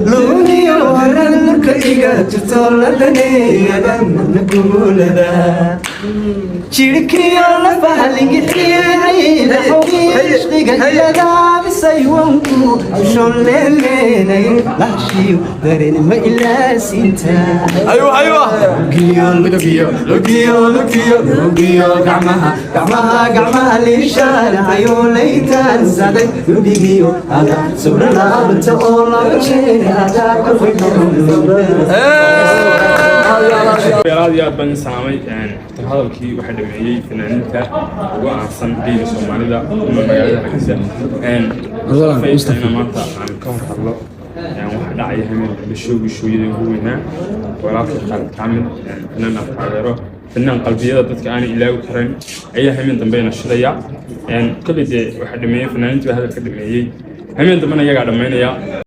لوني ورا كيغا تطلعني أنا نقول ذا شركي على فهلي كثير إيش لقى ذا بسيوانكو شلنا لا شيء درين ما إلا سنتا أيوة لوكيو قعمها للشارع يوليتان زادك لوكيو هذا سورنا بتقول aad baan salaamay hadalkii waxa dhameeyay fanaaniinta ugu aansan deegaanka Soomaalida ama magaalada Hargeysa maanta aan ka hor hadlo waxa dhacay hameen shooyada ugu weynaa walaalkii Khalid Kaamil fanaan taageero fanaan qalbiyada dadka aan ilaagu karin ayaa hameen dambeena shidaya kalide waxa dhameeyay fanaaniinta hadalka dhameeyay hameen dambena iyaga dhameynaya